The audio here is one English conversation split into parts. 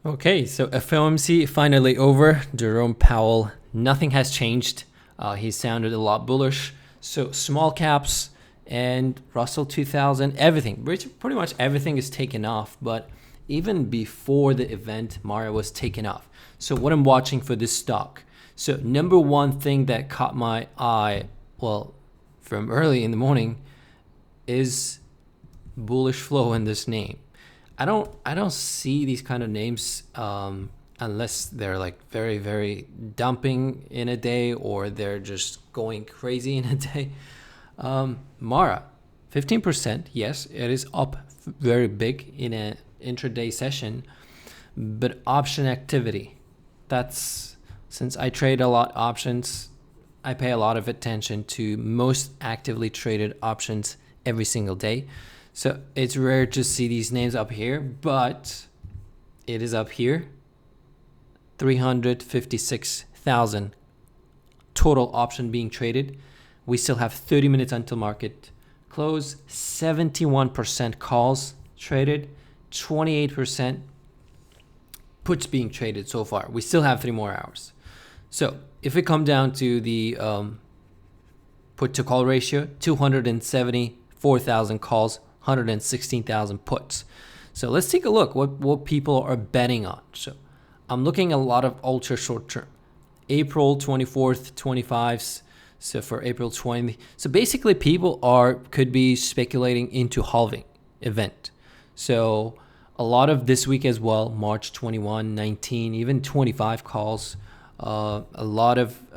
Okay, so FOMC finally over. Jerome Powell, nothing has changed. He sounded a lot bullish. So small caps and Russell 2000, everything, pretty much everything is taken off. But even before the event, Mara was taken off. So what I'm watching for this stock. So number one thing that caught my eye, well, from early in the morning, is bullish flow in this name. I don't see these kind of names unless they're like very, very dumping in a day or they're just going crazy in a day. Mara, 15%. Yes, it is up very big in an intraday session, but option activity. That's since I trade a lot options, I pay a lot of attention to most actively traded options every single day. So it's rare to see these names up here, but it is up here. 356,000 total option being traded. We still have 30 minutes until market close. 71% calls traded, 28% puts being traded so far. We still have 3 more hours. So if we come down to the put to call ratio, 274,000 calls, 116,000 puts. So let's take a look what people are betting on. So I'm looking at a lot of ultra short term. April 24th, 25s. So for April 20. So basically people could be speculating into halving event. So a lot of this week as well, March 21, 19, even 25 calls. A lot of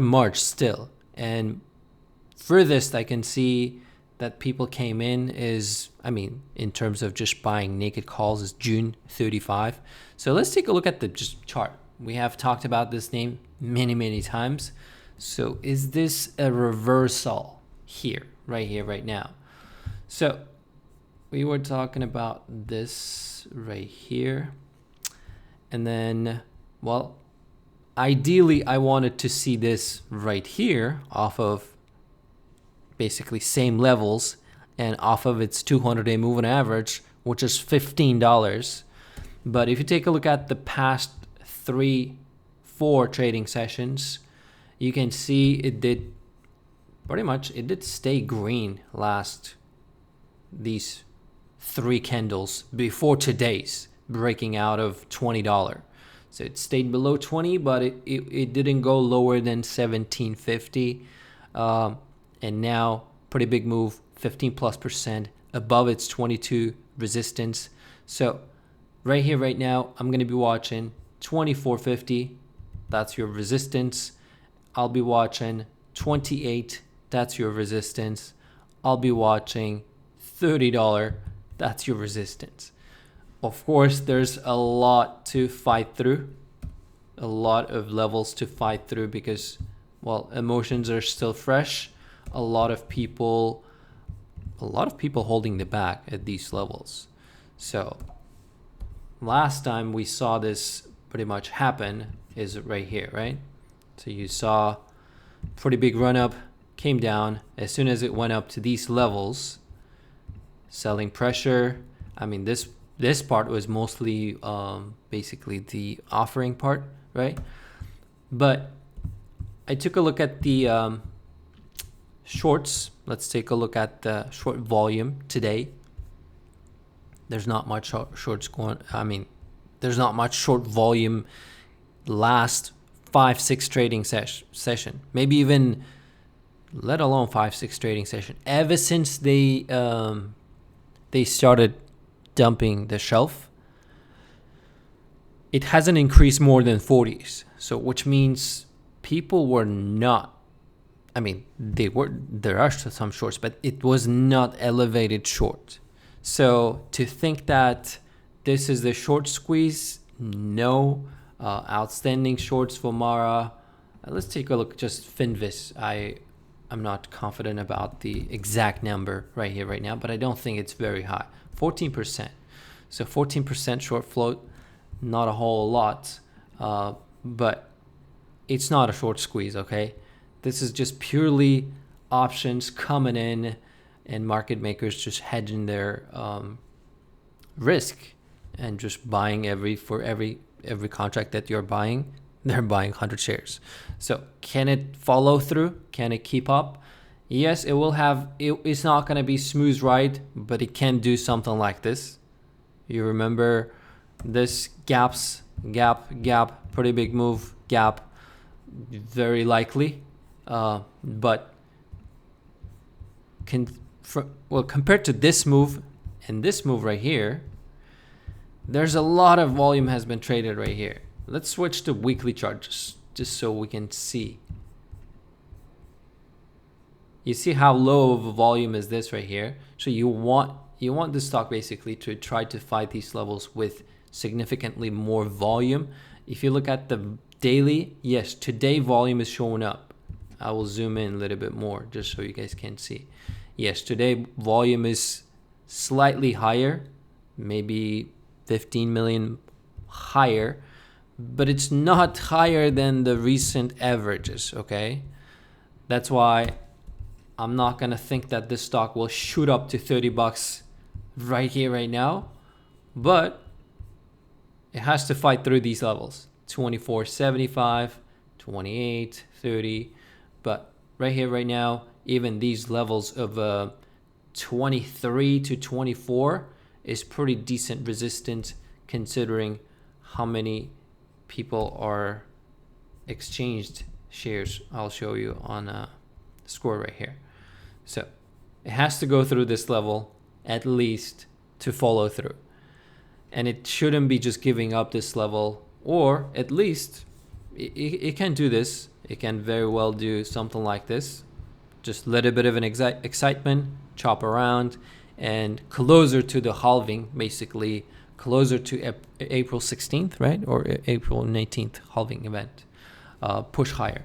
March still. And furthest I can see that people came in is, in terms of just buying naked calls, is June 35. So let's take a look at the just chart. We have talked about this name many, many times. So is this a reversal here, right now? So we were talking about this right here. And then, well, ideally I wanted to see this right here off of basically same levels and off of its 200-day moving average, which is $15. But if you take a look at the past 3-4 trading sessions, you can see it did stay green last these 3 candles before today's breaking out of $20. So it stayed below 20, but it didn't go lower than 1750. And now pretty big move, 15+% above its 22 resistance. So right here, right now, I'm going to be watching 2450. That's your resistance. I'll be watching 28. That's your resistance. I'll be watching $30. That's your resistance. Of course, there's a lot to fight through, a lot of levels to fight through because, well, emotions are still fresh. A lot of people holding the back at these levels. So last time we saw this pretty much happen is right here, right? So you saw pretty big run up, came down. As soon as it went up to these levels, selling pressure. This part was mostly basically the offering part, right? But I took a look at the shorts. Let's take a look at the short volume today. There's not much shorts going. There's not much short volume last 5-6 trading session. Maybe even, let alone 5-6 trading session. Ever since they started dumping the shelf, it hasn't increased more than 40s. So which means people were not. There are some shorts, but it was not elevated short. So to think that this is the short squeeze, no. Outstanding shorts for Mara. Let's take a look, just Finvis. I'm not confident about the exact number right here, right now, but I don't think it's very high. 14%. So 14% short float, not a whole lot, but it's not a short squeeze, okay? This is just purely options coming in and market makers just hedging their risk. and just buying every contract that you're buying, they're buying 100 shares. So can it follow through? Can it keep up? Yes, it will have, it's not going to be smooth ride, but it can do something like this. You remember this gap, pretty big move, gap, very likely. But compared to this move and this move right here, there's a lot of volume has been traded right here. Let's switch to weekly chart just so we can see. You see how low of a volume is this right here? So you want the stock basically to try to fight these levels with significantly more volume. If you look at the daily, yes, today volume is showing up. I will zoom in a little bit more just so you guys can see. Yes, today volume is slightly higher, maybe 15 million higher, but it's not higher than the recent averages, okay? That's why I'm not gonna think that this stock will shoot up to 30 bucks right here, right now, but it has to fight through these levels, 24.75, 28, 30, but right here, right now, even these levels of 23 to 24 is pretty decent resistance considering how many people are exchanged shares. I'll show you on a score right here. So it has to go through this level at least to follow through, and it shouldn't be just giving up this level, or at least it can do this. It can very well do something like this, just a little bit of an excitement, chop around, and closer to the halving, basically closer to April 16th, right? Or April 19th halving event, push higher.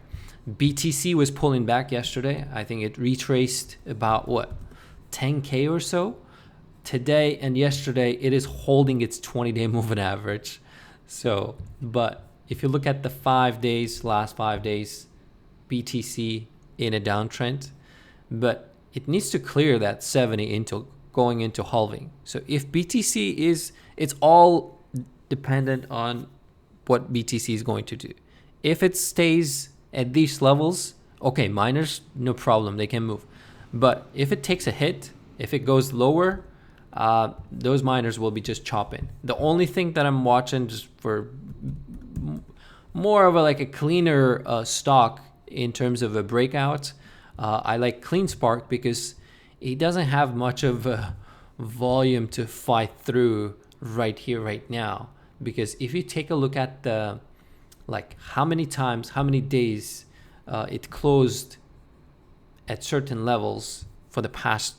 BTC was pulling back yesterday. I think it retraced about 10K or so. Today and yesterday, it is holding its 20-day moving average. So, but if you look at the 5 days, last 5 days, BTC in a downtrend, but it needs to clear that 70 into going into halving. So if BTC is, it's all dependent on what BTC is going to do. If it stays at these levels, okay, miners, no problem, they can move. But if it takes a hit, if it goes lower, those miners will be just chopping. The only thing that I'm watching just for more of a cleaner stock in terms of a breakout, I like CleanSpark because it doesn't have much of a volume to fight through right here, right now. Because if you take a look at the how many times, how many days it closed at certain levels for the past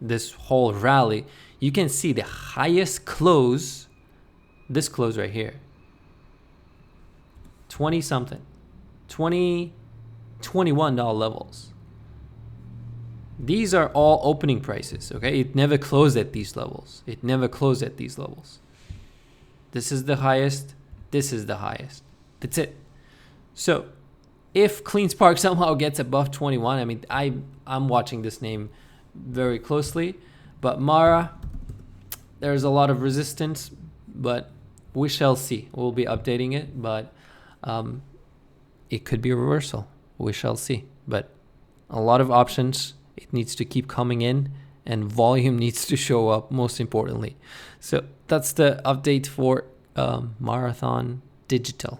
this whole rally, you can see the highest close, this close right here, 20 something, $21 levels. These are all opening prices, okay? It never closed at these levels. It never closed at these levels. This is the highest. This is the highest. That's it. So if CleanSpark somehow gets above 21, I mean, I'm watching this name very closely, but Mara, there's a lot of resistance, but we shall see. We'll be updating it, but it could be a reversal. We shall see. But a lot of options. It needs to keep coming in, and volume needs to show up, most importantly. So that's the update for Marathon Digital.